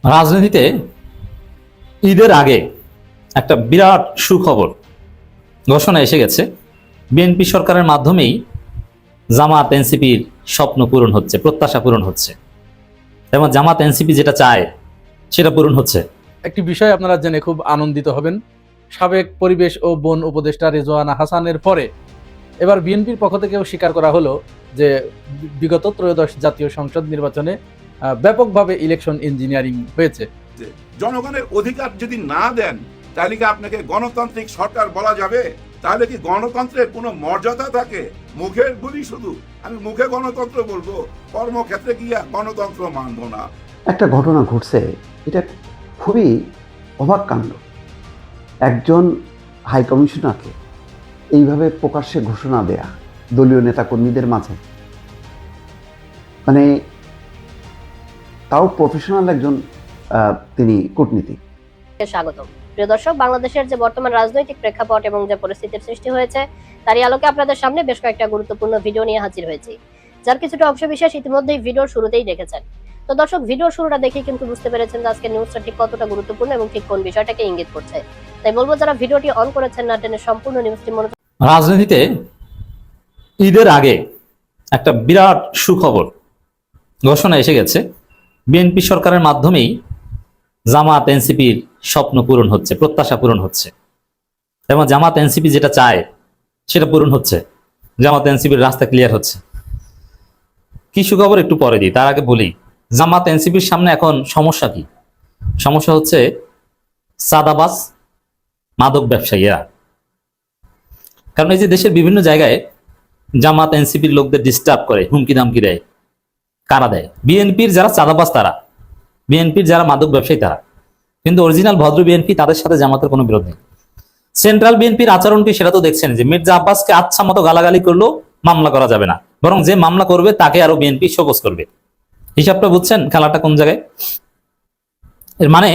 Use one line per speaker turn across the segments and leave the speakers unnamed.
রাজনীতিতে ঈদের আগে একটা বিরাট সুখবর ঘোষণা এসে গেছে। বিএনপি সরকারের মাধ্যমেই জামাত এনসিপির স্বপ্ন পূরণ হচ্ছে, প্রত্যাশা পূরণ হচ্ছে এবং জামাত এনসিপি যেটা চায় সেটা পূরণ হচ্ছে।
একটি বিষয় আপনারা জেনে খুব আনন্দিত হবেন। সাবেক পরিবেশ ও বন উপদেষ্টা রেজওয়ানা হাসানের পরে এবার বিএনপির পক্ষ থেকেও স্বীকার করা হলো যে বিগত ত্রয়োদশ জাতীয় সংসদ নির্বাচনে ব্যাপকভাবে ইলেকশন ইঞ্জিনিয়ারিং হয়েছে।
জনগণের অধিকার যদি না দেন তাহলে কি আপনাকে গণতান্ত্রিক সরকার বলা যাবে? তাহলে কি গণতন্ত্রের কোনো মর্যাদা থাকে? মুখের বলি শুধু, আমি মুখে গণতন্ত্র বলবো, কর্মক্ষেত্রে গিয়া গণতন্ত্র মানবো না।
একটা ঘটনা ঘটছে, এটা খুবই অবাক কাণ্ড। একজন হাই কমিশনারকে এইভাবে প্রকাশ্যে ঘোষণা দেয়া দলীয় নেতাকর্মীদের মাঝে, মানে তাও প্রফেশনাল একজন তিনি কূটনীতিক।
স্বাগত প্রিয় দর্শক, বাংলাদেশের যে বর্তমান রাজনৈতিক প্রেক্ষাপট এবং যে পরিস্থিতির সৃষ্টি হয়েছে তারই আলোকে আপনাদের সামনে বেশ কয়েকটা গুরুত্বপূর্ণ ভিডিও নিয়ে হাজির হয়েছি, যার কিছুটা অংশবিশেষ ইতিমধ্যেই ভিডিওর শুরুতেই দেখেছেন। তো দর্শক, ভিডিওর শুরুটা দেখে কিন্তু বুঝতে পেরেছেন যে আজকের নিউজটা ঠিক কতটা গুরুত্বপূর্ণ এবং ঠিক কোন বিষয়টাকে ইঙ্গিত করছে। তাই বলবো, যারা ভিডিওটি অন করেছেন না টেনে সম্পূর্ণ নিউজটি মনোযোগ।
রাজনীতিতে ঈদের আগে একটা বিরাট সুখবর ঘোষণা এসে গেছে। বিএনপি সরকারের মাধ্যমেই জামাত এনসিপির স্বপ্ন পূরণ হচ্ছে, প্রত্যাশা পূরণ হচ্ছে এবং জামাত এনসিপি যেটা চায় সেটা পূরণ হচ্ছে। জামাত এনসিপির রাস্তা ক্লিয়ার হচ্ছে। কি সুখবর একটু পরে দিই, তার আগে বলি জামাত এনসিপির সামনে এখন সমস্যা কি? সমস্যা হচ্ছে চাঁদাবাজ, মাদক ব্যবসায়ীরা। কারণ এই যে দেশের বিভিন্ন জায়গায় জামাত এনসিপির লোকদের ডিস্টার্ব করে, হুমকি দামকি দেয়। কারা দেয়? বিএনপির যারা চাঁদাবাজ তারা, বিএনপির যারা মাদক ব্যবসায়ী তারা। কিন্তু অরিজিনাল ভদ্র বিএনপি, তাদের সাথে জামাতের কোনো বিরোধ নেই। সেন্ট্রাল বিএনপির আচরণ কি সেটা তো দেখছেন, যে মির্জা আব্বাসকে আচ্ছা মতো গালাগালি করলেও মামলা করা যাবে না, বরং যে মামলা করবে তাকে আরো বিএনপি শোকজ করবে। হিসাবটা বুঝছেন খেলাটা কোন জায়গায়? এর মানে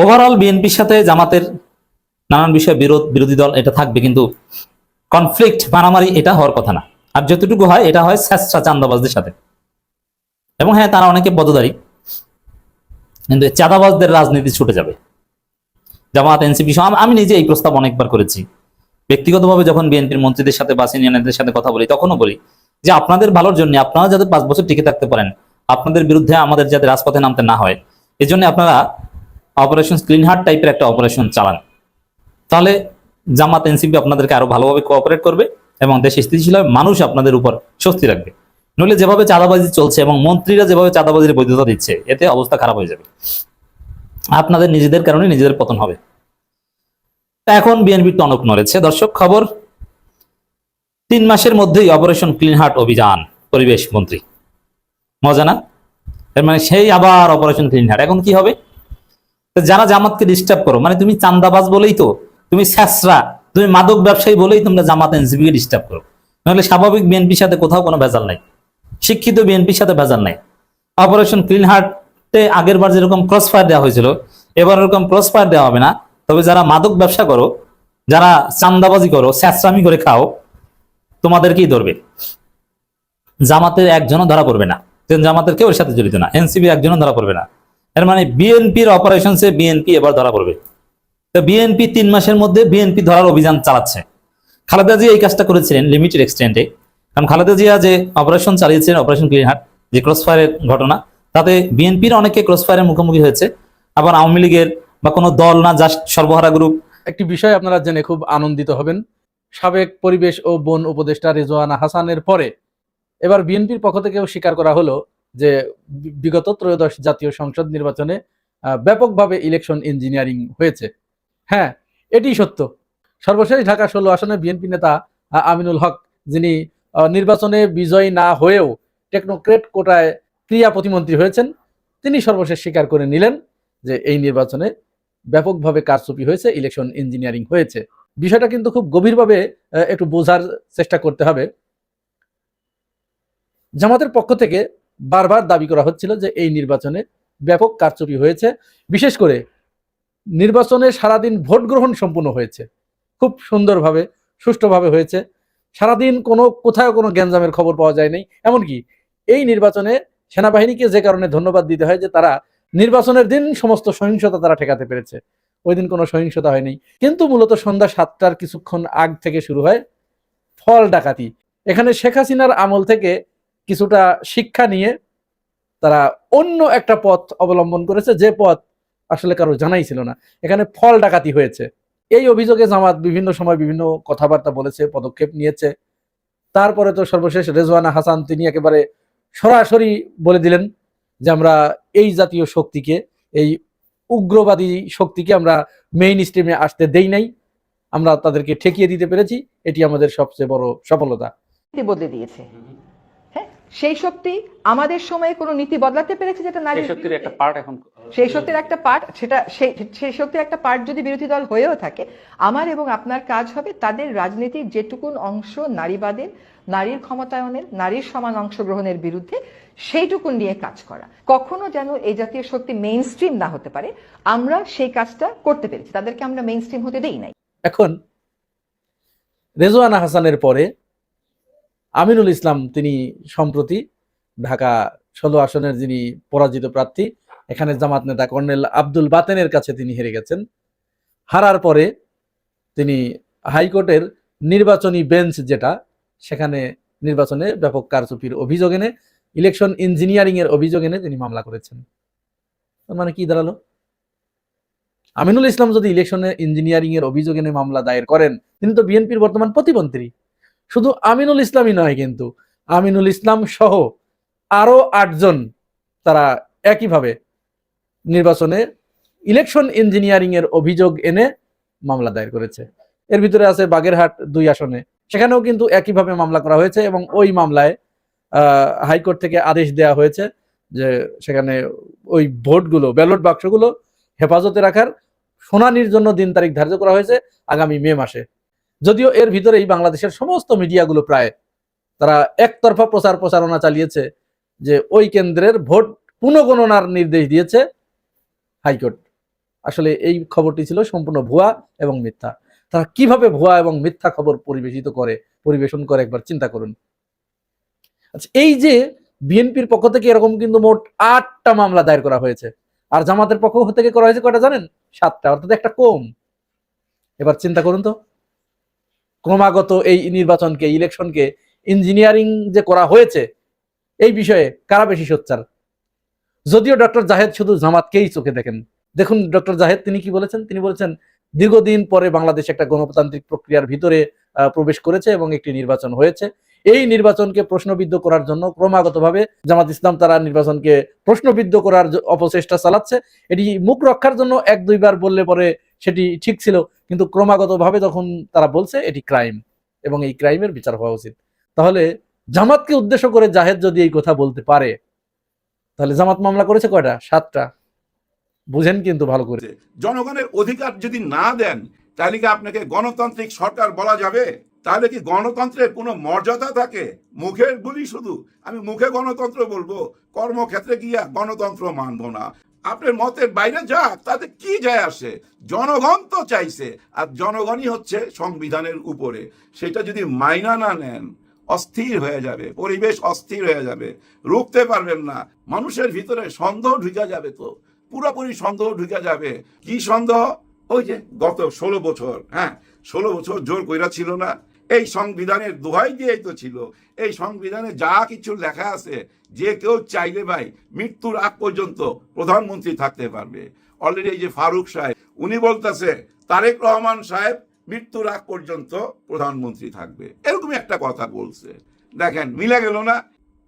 ওভারঅল বিএনপির সাথে জামাতের নানান বিষয়ে বিরোধী দল এটা থাকবে, কিন্তু কনফ্লিক্ট, মারামারি এটা হওয়ার কথা না। আর যতটুকু হয় এটা হয় স্যাঁচরা চাঁদাবাজদের সাথে। এবং হ্যাঁ, তারা অনেকে পদধারী, কিন্তু চাঁদাবাজদের রাজনীতি ছুটে যাবে জামাত এনসিপি। আমি নিজে এই প্রস্তাব অনেকবার করেছি ব্যক্তিগতভাবে, যখন বিএনপির মন্ত্রীদের সাথে বা সিনিয়রদের সাথে কথা বলি তখনও বলি যে আপনাদের ভালোর জন্য, আপনারা যাতে 5 বছর টিকে থাকতে পারেন, আপনাদের বিরুদ্ধে আমাদের যাতে রাজপথে নামতে না হয়, এই জন্য আপনারা অপারেশন ক্লিন হার্ট টাইপের একটা অপারেশন চালান। তাহলে জামাত এনসিপি আপনাদেরকে আরো ভালোভাবে কোঅপারেট করবে এবং দেশে স্থিতিশীল হবে, মানুষ আপনাদের উপর স্বস্তি রাখবে। নইলে যেভাবে চাঁদাবাজি চলছে এবং মন্ত্রীরা যেভাবে চাঁদাবাজির বৈধতা দিচ্ছে, এতে অবস্থা খারাপ হয়ে যাবে। আপনাদের নিজেদের কারণে নিজেদের পতন হবে। এখন বিএনপির টনক নড়েছে। দর্শক, খবর 3 মাসের মধ্যেই অপারেশন ক্লিন হার্ট অভিযান, পরিবেশ মন্ত্রী। মজা না? এর মানে সেই আবার অপারেশন ক্লিন হার্ট। এখন কি হবে? যারা জামাতকে ডিস্টার্ব করো, মানে তুমি চান্দাবাজ বলেই তো, তুমি স্যাসরা, তুমি মাদক ব্যবসায়ী বলেই তোমরা জামাত এনসিপিকে ডিস্টার্ব করো। নাহলে স্বাভাবিক বিএনপির সাথে কোথাও কোনো ভেজাল নাই, শিক্ষিত বিএনপির সাথে ভেজাল নাই। অপারেশন ক্লিন হার্টে আগের বার যেরকম ক্রস ফায়ার দেওয়া হয়েছিল, এবার ওরকম ক্রস ফায়ার দেওয়া হবে না। তবে যারা মাদক ব্যবসা করো, যারা চান্দাবাজি করো, স্যাসরামি করে খাও, তোমাদেরকেই ধরবে। জামাতের একজনও ধরা পড়বে না, জামাতের কেউ এর সাথে জড়িত না, এনসিপি একজনও ধরা পড়বে না। এর মানে বিএনপির অপারেশনসে বিএনপি এবার ধরা পড়বে। তো বিএনপি 3 মাসের মধ্যে বিএনপি ধরার অভিযান চালাচ্ছে। খালেদা জিয়া এই কাজটা করেছিলেন লিমিটেড এক্সটেন্টে, কারণ খালেদা জিয়া যে অপারেশন চালিয়েছিলেন, অপারেশন ক্লিন হার্ট, যে ক্রস ফায়ারের ঘটনা, তাতে বিএনপির অনেকে ক্রস ফায়ারের মুখোমুখি হয়েছে। আবার আওয়ামী লীগের বা কোনো দল না, জাস্ট সর্বহারা গ্রুপ।
একটি বিষয় আপনারা জেনে খুব আনন্দিত হবেন। সাবেক পরিবেশ ও বন উপদেষ্টা রেজওয়ানা হাসানের পরে এবার বিএনপির পক্ষ থেকেও স্বীকার করা হলো যে বিগত ত্রয়োদশ জাতীয় সংসদ নির্বাচনে ব্যাপকভাবে ইলেকশন ইঞ্জিনিয়ারিং হয়েছে। হ্যাঁ, এটি সত্য। সর্বশেষ ঢাকা 16 আসনে বিএনপি নেতা আমিনুল হক, যিনি নির্বাচনে বিজয়ী না হয়েও টেকনোক্রেট কোটায় ক্রিয়া প্রতিমন্ত্রী হয়েছেন, তিনি সর্বশেষ স্বীকার করে নিলেন যে এই নির্বাচনে ব্যাপকভাবে কারচুপি হয়েছে, ইলেকশন ইঞ্জিনিয়ারিং হয়েছে। বিষয়টা কিন্তু খুব গভীরভাবে একটু বোঝার চেষ্টা করতে হবে। জামাতের পক্ষ থেকে বারবার দাবি করা হচ্ছিল যে এই নির্বাচনে ব্যাপক কারচুপি হয়েছে, বিশেষ করে নির্বাচনে সারাদিন ভোট গ্রহণ সম্পূর্ণ হয়েছে, খুব সুন্দরভাবে, সুষ্ঠুভাবে হয়েছে। সারাদিন কোথাও কোনো গ্যাঞ্জামের খবর পাওয়া যায় নাই। এমনকি এই নির্বাচনে সেনাবাহিনীকে যে কারণে ধন্যবাদ দিতে হয় যে তারা নির্বাচনের দিন সমস্ত সহিংসতা তারা ঠেকাতে পেরেছে। ওই দিন কোনো সহিংসতা হয়নি, কিন্তু মূলত সন্ধ্যা 7টার কিছুক্ষণ আগ থেকে শুরু হয় ফল ডাকাতি। এখানে শেখ হাসিনার আমল থেকে কিছুটা শিক্ষা নিয়ে তারা অন্য একটা পথ অবলম্বন করেছে, যে পথ আসলে কারো জানাই ছিল না। এখানে ফল ডাকাতি হয়েছে। এই অভিযোগে জামাত বিভিন্ন সময় বিভিন্ন কথাবার্তা বলেছে, পদক্ষেপ নিয়েছে। তারপরে তো সর্বশেষ রেজওয়ানা হাসান তিনি একেবারে সরাসরি বলে দিলেন যে আমরা এই জাতীয় শক্তিকে, এই উগ্রবাদী শক্তিকে আমরা মেইন স্ট্রিমে আসতে দেই নাই, আমরা তাদেরকে ঠেকিয়ে দিতে পেরেছি, এটি আমাদের সবচেয়ে বড় সফলতা।
নীতি বদলে দিয়েছে। হ্যাঁ, সেই শক্তি আমাদের সময়ে কোনো নীতি বদলাতে পেরেছে যেটা নারী শক্তির একটা পার্ট, এখন সেই শক্তির একটা পার্ট, সেটা সেই শক্তির একটা পার্ট যদি বিরোধী দল হয়েও থাকে, আমার এবং আপনার কাজ হবে তাদের রাজনীতির যেটুকুন অংশ নারীবাদের, নারীর ক্ষমতায়নের, নারীর সমান অংশগ্রহণের বিরুদ্ধে, সেইটুকুন নিয়ে কাজ করা। কখনো যেন এই জাতীয় শক্তি মেইন স্ট্রিম না হতে পারে, আমরা সেই কাজটা করতে পেরেছি, তাদেরকে আমরা মেইন স্ট্রিম হতে দেই নাই।
এখন রেজওয়ানা হাসানের পরে আমিনুল ইসলাম তিনি সম্প্রতি ঢাকা 16 আসনের যিনি পরাজিত প্রার্থী, এখানে জামাত নেতা কর্নেল আব্দুল বাতেনের কাছে তিনি হেরে গেছেন। হারার পরে তিনি হাইকোর্টের নির্বাচনী বেঞ্চ যেটা, সেখানে নির্বাচনে ব্যাপক কারচুপির অভিযোগ এনে, ইলেকশন ইঞ্জিনিয়ারিং এর অভিযোগ এনে তিনি মামলা করেছেন। মানে কি দাঁড়ালো? আমিনুল ইসলাম যদি ইলেকশনে ইঞ্জিনিয়ারিং এর অভিযোগ এনে মামলা দায়ের করেন, তিনি তো বিএনপির বর্তমান প্রতিমন্ত্রী। শুধু আমিনুল ইসলামই নয়, কিন্তু আমিনুল ইসলাম সহ আরো 8 জন তারা একইভাবে নির্বাচনে ইলেকশন ইঞ্জিনিয়ারিং এর অভিযোগ এনে মামলা দায়ের করেছে। এর ভিতরে আছে বাগেরহাট 2 আসনে, সেখানেও কিন্তু একইভাবে মামলা করা হয়েছে এবং ওই মামলায় হাইকোর্ট থেকে আদেশ দেওয়া হয়েছে যে সেখানে ওই ভোটগুলো, ব্যালট বাক্সগুলো হেফাজতে রাখার শুনানির জন্য দিন তারিখ ধার্য করা হয়েছে আগামী মে মাসে। যদিও এর ভিতরেই বাংলাদেশের সমস্ত মিডিয়াগুলো প্রায় তারা একতরফা প্রচারণা চালিয়েছে যে ওই কেন্দ্রের ভোট পুনঃগণনার নির্দেশ দিয়েছে হাইকোর্ট। আসলে এই খবরটি ছিল সম্পূর্ণ ভুয়া এবং মিথ্যা। তারা কিভাবে ভুয়া এবং মিথ্যা খবর পরিবেশন করে একবার চিন্তা করুন। আচ্ছা, এই যে বিএনপির পক্ষ থেকে এরকম কিন্তু মোট 8টা মামলা দায়ের করা হয়েছে, আর জামাতের পক্ষ থেকে করা হয়েছে কয়টা জানেন? 7টা, অর্থাৎ একটা কম। এবার চিন্তা করুন তো, ক্রমাগত এই নির্বাচনকে, ইলেকশনকে ইঞ্জিনিয়ারিং যে করা হয়েছে, এই বিষয়ে কারা বেশি সোচ্চার? যদিও ডক্টর জাহেদ শুধু জামাতকেই চোখে দেখেন। দেখুন ডক্টর জাহেদ তিনি কি বলেছেন। তিনি বলেছেন দীর্ঘদিন পরে বাংলাদেশ একটা গণতান্ত্রিক প্রক্রিয়ার ভিতরে প্রবেশ করেছে এবং একটি নির্বাচন হয়েছে। এই নির্বাচনকে প্রশ্নবিদ্ধ করার জন্য ক্রমাগতভাবে জামাত ইসলাম তারা নির্বাচনকে প্রশ্নবিদ্ধ করার অপচেষ্টা চালাচ্ছে। এটি মুখ রক্ষার জন্য 1-2 বার বললে পরে সেটি ঠিক ছিল, কিন্তু ক্রমাগতভাবে যখন তারা বলছে এটি ক্রাইম এবং এই ক্রাইমের বিচার হওয়া উচিত। তাহলে জামাতকে উদ্দেশ্য করে জাহেদ যদি এই কথা বলতে পারে, তাহলে জামাত মামলা করেছে কয়টা? 7টা। বুঝেন কিন্তু ভালো করে।
জনগণের অধিকার যদি না দেন, তাহলে কি আপনাকে গণতান্ত্রিক সরকার বলা যাবে? তাহলে কি গণতন্ত্রের কোনো মর্যাদা থাকে? মুখের বলি শুধু, আমি মুখে গণতন্ত্র বলবো, কর্মক্ষেত্রে গিয়া গণতন্ত্র মানবো না। আপনার মতের বাইরে যাক, তাতে কি যায় আসে? জনগণ তো চাইছে, আর জনগণই হচ্ছে সংবিধানের উপরে। সেটা যদি মাইনা না নেন, অস্থির হয়ে যাবে, পরিবেশ অস্থির হয়ে যাবে, রুখতে পারবেন না। মানুষের ভিতরে সন্দেহ ঢুকে যাবে, তো পুরোপুরি সন্দেহ ঢুকে যাবে। কি সন্দেহ? ওই যে গত 16 বছর, 16 বছর জোর কইরা ছিল না, এই সংবিধানের দোহাই দিয়েই তো ছিল। এই সংবিধানে যা কিছু লেখা আছে, যে কেউ চাইলে ভাই মৃত্যুর আগ পর্যন্ত প্রধানমন্ত্রী থাকতে পারবে। অলরেডি এই যে ফারুক সাহেব, উনি বলতেছে তারেক রহমান সাহেব মৃত্যুর আগ পর্যন্ত প্রধানমন্ত্রী থাকবে, এরকম একটা কথা বলছে। দেখেন মিলে গেল না?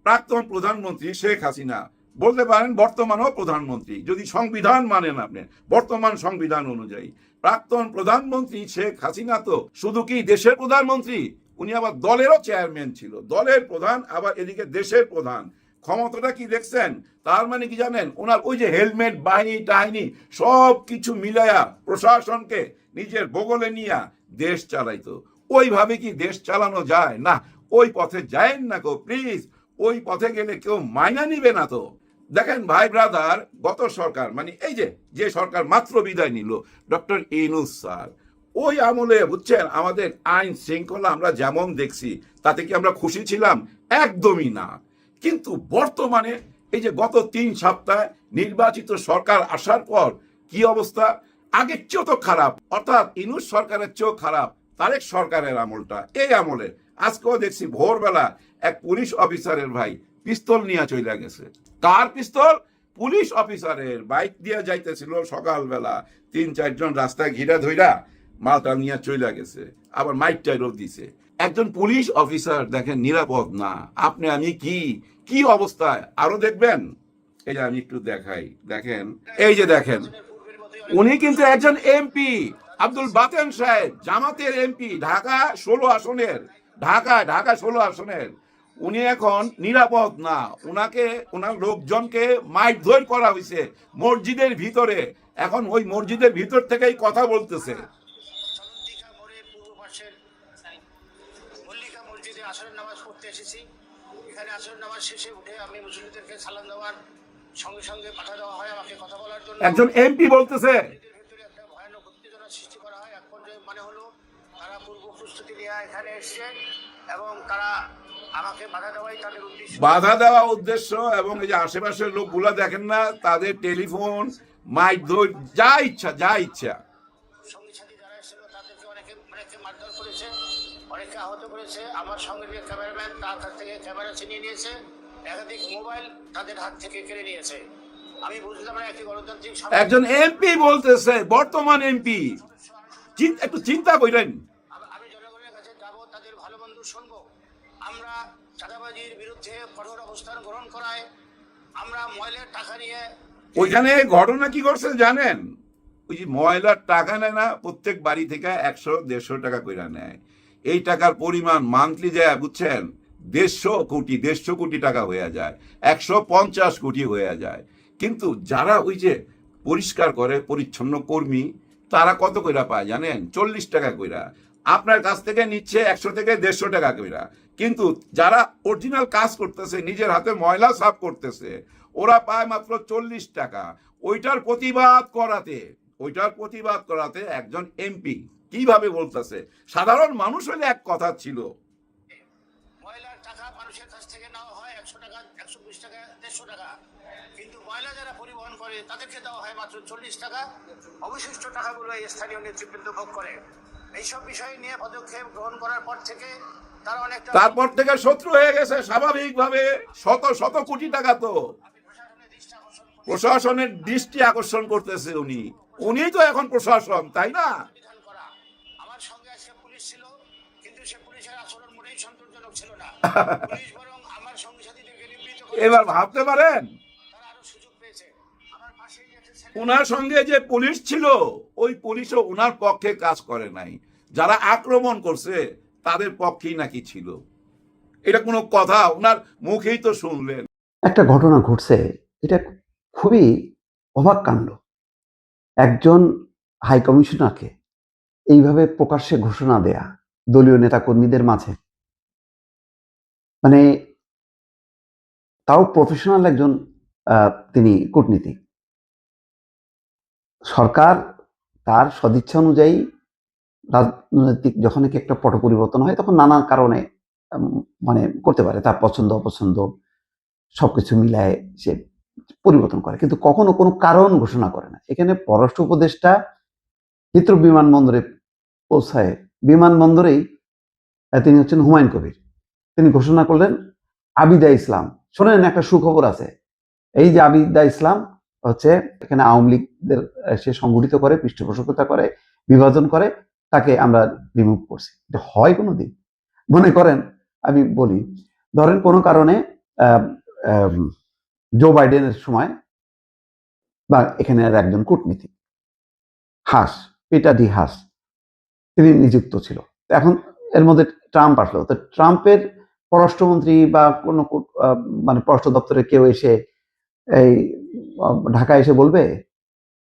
প্রাক্তন প্রধানমন্ত্রী শেখ হাসিনা, বলতে পারেন বর্তমানও প্রধানমন্ত্রী, যদি সংবিধান মানেন আপনি, বর্তমান সংবিধান অনুযায়ী প্রাক্তন প্রধানমন্ত্রী শেখ হাসিনা তো শুধু কি দেশের প্রধানমন্ত্রী, উনি আবার দলেরও চেয়ারম্যান ছিল, দলের প্রধান, আবার এদিকে দেশের প্রধান। ক্ষমতাটা কি দেখছেন? তার মানে কি জানেন? ওনার ওই যে হেলমেট বাহিনী টাহিনী সব কিছু মিলাইয়া প্রশাসনকে নিজের বগলে নিয়ে দেশ চালাইতো। ওইভাবে কি দেশ চালানো যায়? না, ওই পথে যায়েন না গো প্লিজ। ওই পথে গেলে কেউ মাইনা নিবে না তো। দেখেন ভাই ব্রাদার, গত সরকার, মানে এই যে সরকার মাত্র বিদায় নিল, ডক্টর ইউনূস স্যার, ওই আমলে বুঝছেন আমাদের আইন শৃঙ্খলা আমরা যেমন দেখছি, তাতে কি আমরা খুশি ছিলাম? একদমই না। কিন্তু বর্তমানে এই যে গত 3 সপ্তাহ নির্বাচিত সরকার আসার পর কি অবস্থা, আগের চেয়েও তো খারাপ, অর্থাৎ ইউনূস সরকারের চেয়েও খারাপ তারেক সরকারের আমলটা। এই আমলে আজকেও দেখছি ভোরবেলা এক পুলিশ অফিসারের ভাই পিস্তল নিয়ে চলে গেছে। কার পিস্তল? পুলিশ অফিসারের। বাইক দিয়ে যাইতেছিল সকালবেলা, 3-4 জন রাস্তায় ঘিরে ধইরা মালটা নিয়ে চলে গেছে, আবার মাইকটাই দিছে। একজন পুলিশ অফিসার দেখেন নিরাপদ না, আপনি আমি কি অবস্থায় আরো দেখবেন। এই যে আমি একটু দেখাই, দেখেন এই যে দেখেন, উনি কিন্তু একজন এমপি, আব্দুল বাতেন সাহেব, জামাতের এমপি, ঢাকা 16 আসনের, ঢাকা 16 আসনের। উনি এখন নিরাপদ না, উনাকে ওনার লোকজনকে মারধর করা হয়েছে মসজিদের ভিতরে। এখন ওই মসজিদের ভিতর থেকেই কথা বলতেছে।
মল্লিকা মসজিদে আসরের নামাজ পড়তে এসেছি। এখানে আসরের নামাজ শেষে উঠে আমি মুসল্লিদেরকে সালাম দেওয়ার সঙ্গে সঙ্গে পাঠা দেওয়া হয় আমাকে কথা বলার জন্য।
একজন এমপি বলতেছে
ভিতরে একটা ভয়ানক উত্তেজনা সৃষ্টি করা হয়। এক পর্যায়ে মানে হলো তারা পূর্ব প্রস্তুতি নিয়ে এখানে এসছে এবং তারা আমাকে বাধা দেওয়াই তাদের উদ্দেশ্য,
বাধা দেওয়া উদ্দেশ্য। এবং এই যে আশেপাশের লোকগুলা দেখেন না, তাদের টেলিফোন, মাইক ধর, যা ইচ্ছা।
সঙ্গী সাথী যারা এসেছিল তাদেরকে অনেকে মারধর করেছে, অনেকে আহত করেছে। আমার সঙ্গে যে ক্যামেরাম্যান, তার কাছ থেকে ক্যামেরা ছিনিয়ে নিয়েছে, একাধিক মোবাইল তাদের হাত থেকে কেড়ে নিয়েছে। আমি বুঝলাম না একটি গণতান্ত্রিক
একজন এমপি বলতেছে, বর্তমান এমপি, একটু চিন্তা করেন।
আমি জনগণের কাছে যাব, তাদের ভালো মন্দ শুনবো। আমরা চাঁদাবাজির বিরুদ্ধে কঠোর অবস্থান গ্রহণ করায় আমরা ময়লার টাকা নিয়ে
ওইখানে ঘটনা কি করছে জানেন? ওই যে ময়লার টাকা নেয় না, প্রত্যেক বাড়ি থেকে 100-150 টাকা করে নেয়। এই টাকার পরিমাণ মান্থলি যায় বুঝছেন 150 কোটি টাকা হয়ে যায়, 150 কোটি হয়ে যায়। কিন্তু যারা ওই যে পরিষ্কার করে, পরিচ্ছন্ন কর্মী, তারা কত কইরা পায় জানেন? 40 টাকা কইরা। আপনার কাছ থেকে নিচ্ছে 100 থেকে 150 টাকা কইরা। কিন্তু যারা অরিজিনাল কাজ করতেছে, নিজের হাতে ময়লা সাফ করতেছে, ওরা পায় মাত্র 40 টাকা। ওইটার প্রতিবাদ করাতে একজন এমপি কিভাবে বলতেছে? সাধারণ মানুষ হলে এক কথা ছিল।
ময়লার টাকা মানুষের কাছ থেকে নেওয়া হয় 100 টাকা, 120 টাকা, 150 টাকা, কিন্তু ময়লা যারা পরিবহন করে তাদেরকে দেওয়া হয় মাত্র 40 টাকা। অবশিষ্ট টাকাগুলো এই স্থানীয় নেতৃবৃন্দ ভোগ করে। এইসব বিষয় নিয়ে পদক্ষেপ গ্রহণ করার পর থেকে তারা অনেকটা,
তারপর থেকে শত্রু হয়ে গেছে স্বাভাবিকভাবে। শত কোটি টাকা তো প্রশাসনের দৃষ্টি আকর্ষণ করতেছে। উনি তো এখন প্রশাসন, তাই না?
বিধান করা। আমার সঙ্গে আজকে পুলিশ ছিল, কিন্তু সে পুলিশের আচরণ মোটেই সন্তোষজনক ছিল না। পুলিশ বরং আমার সঙ্গী সাথীদেরকে নিবৃত্ত করে
এবার ভাবতে পারেন,
তারা আরো সুযোগ পেয়েছে। আমার পাশেই একটা ছেলে,
উনার সঙ্গে যে পুলিশ ছিল, ওই পুলিশও উনার পক্ষে কাজ করে নাই। যারা আক্রমণ করছে তাদের পক্ষেই নাকি ছিল। এটা কোনো কথা? উনার মুখেই তো শুনলেন।
একটা ঘটনা ঘটছে, এটা খুবই অবাক কাণ্ড। একজন হাই কমিশনারকে এইভাবে প্রকাশ্যে ঘোষণা দেয়া দলীয় নেতাকর্মীদের মাঝে, মানে তাও প্রফেশনাল একজন, তিনি কূটনীতিক। সরকার তার সদিচ্ছা অনুযায়ী রাজনৈতিক যখন একটা পট পরিবর্তন হয়, তখন নানা কারণে মানে করতে পারে, তার পছন্দ অপছন্দ সবকিছু মিলায় সে পরিবর্তন করে, কিন্তু কখনো কোনো কারণ ঘোষণা করে না। এখানে পররাষ্ট্র উপদেষ্টা হিথ্রো বিমানবন্দরে পৌঁছায়, বিমানবন্দরেই তিনি হচ্ছেন হুমায়ুন কবির। তিনি ঘোষণা করলেন আবিদা ইসলাম। শোনেন, একটা সুখবর আছে। এই যে আবিদা ইসলাম হচ্ছে এখানে আওয়ামী লীগদের সে সংগঠিত করে, পৃষ্ঠপোষকতা করে, বিভাজন করে, তাকে আমরা রিমুভ করছি। এটা হয় কোনোদিন? মনে করেন, আমি বলি, ধরেন কোনো কারণে জো বাইডেনের সময়, বা এখানে আর একজন কূটনীতিক পিটার ডি হাস, তিনি নিযুক্ত ছিল। এখন এর মধ্যে ট্রাম্প আসলো, তো ট্রাম্পের পররাষ্ট্রমন্ত্রী বা কোনো মানে পররাষ্ট্র দপ্তরে কেউ এসে এই ঢাকায় এসে বলবে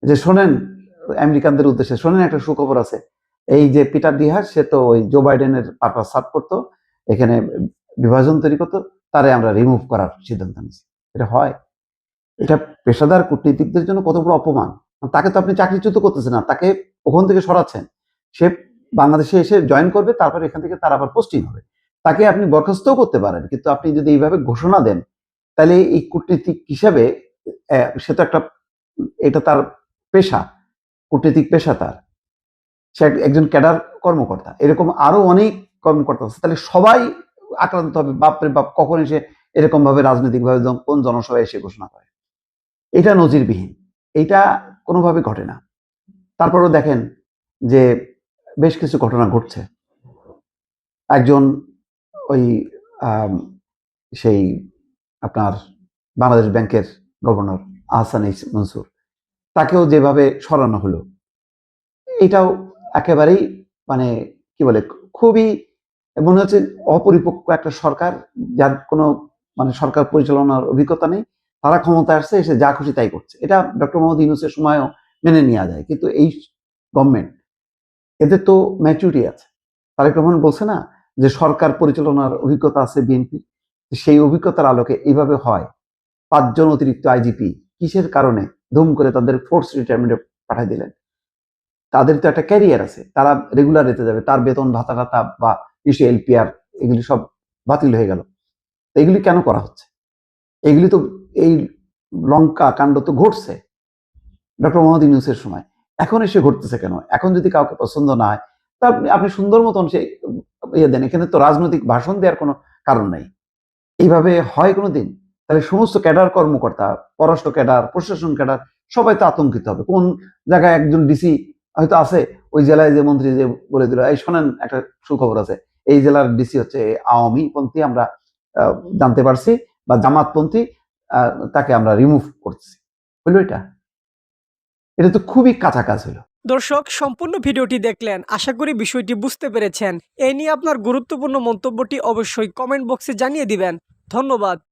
যে শোনেন, আমেরিকানদের উদ্দেশ্যে শোনেন, একটা সুখবর আছে। এই যে পিটার ডি হাস, সে তো ওই জো বাইডেনের পারপাস সার্ভ করতো, এখানে বিভাজন তৈরি করতো, তারে আমরা রিমুভ করার সিদ্ধান্ত নিয়েছি। এটা হয়? এটা পেশাদার কূটনীতিকদের জন্য কত বড় অপমান। তাকে তো আপনি চাকরিচ্যুত করতেছেন না, তাকে ওখান থেকে সরাচ্ছেন। সে বাংলাদেশে এসে জয়েন করবে, তারপর এখান থেকে তার আবার পোস্টিং হবে। তাকে আপনি বরখাস্তও করতে পারেন, কিন্তু আপনি যদি এইভাবে ঘোষণা দেন তাহলে এই কূটনীতিক হিসাবে সে তো একটা, এটা তার পেশা, কূটনীতিক পেশা তার, সে একজন ক্যাডার কর্মকর্তা। এরকম আরো অনেক কর্মকর্তা আছে, তাহলে সবাই আক্রান্ত হবে। বাপরে বাপ, কখন এসে এরকম ভাবে রাজনৈতিক ভাবে কোন জনসভায় এসে ঘোষণা করে? এটা নজিরবিহীন, এটা কোনোভাবে ঘটে না। তারপরেও দেখেন যে বেশ কিছু ঘটনা ঘটছে। একজন ওই সেই আপনার বাংলাদেশ ব্যাংকের গভর্নর আহসান এইচ মনসুর, তাকেও যেভাবে সরানো হলো, এটাও একেবারেই মানে কি বলে, খুবই মনে হচ্ছে অপরিপক্ক একটা সরকার, যার কোনো মানে সরকার পরিচালনার অভিজ্ঞতা নেই, তারা ক্ষমতা আসছে, এসে যা খুশি তাই করছে। এটা ডক্টর মোহাম্মদ ইউনূসের সময়ও মেনে নেওয়া যায়, কিন্তু এই গভর্নমেন্ট, এদের তো ম্যাচুরিটি আছে। তারেক রহমান বলছে না যে সরকার পরিচালনার অভিজ্ঞতা আছে বিএনপির, সেই অভিজ্ঞতার আলোকে এইভাবে হয়। 5 জন অতিরিক্ত আইজিপি কিসের কারণে ধুম করে তাদের ফোর্স রিটায়ারমেন্টে পাঠিয়ে দিলেন? তাদের তো একটা ক্যারিয়ার আছে, তারা রেগুলার রেতে যাবে, তার বেতন ভাতা টাতা বা ইস্যু এলপিআর এগুলি সব বাতিল হয়ে গেল। এগুলি কেন করা হচ্ছে? এগুলি তো এই লঙ্কা কাণ্ড তো ঘটছে ডক্টর মোহাম্মদ ইউনূসের সময়, এখন এসে ঘটতেছে কেন? এখন যদি কাউকে পছন্দ না হয়, তা আপনি সুন্দর মতন সেই দেন। এখানে তো রাজনৈতিক ভাষণ দেওয়ার কোনো কারণ নাই। এইভাবে হয় কোনোদিন? তাহলে সমস্ত ক্যাডার কর্মকর্তা, পররাষ্ট্র ক্যাডার, প্রশাসন ক্যাডার সবাই তো আতঙ্কিত হবে। কোন জায়গায় একজন ডিসি হয়তো আছে, ওই জেলায় যে মন্ত্রী যে বলে দিল, এই শোনেন একটা সুখবর আছে, এই জেলার ডিসি হচ্ছে আওয়ামী পন্থী, আমরা জানতে পারছি, বা জামাতপন্থী, তাকে আমরা রিমুভ করছি। হইলো এটা? এটা তো খুবই কাঁচা কাজ হলো।
দর্শক, সম্পূর্ণ ভিডিওটি দেখলেন, আশা করি বিষয়টি বুঝতে পেরেছেন। এই নিয়ে আপনার গুরুত্বপূর্ণ মন্তব্যটি অবশ্যই কমেন্ট বক্সে জানিয়ে দিবেন। ধন্যবাদ।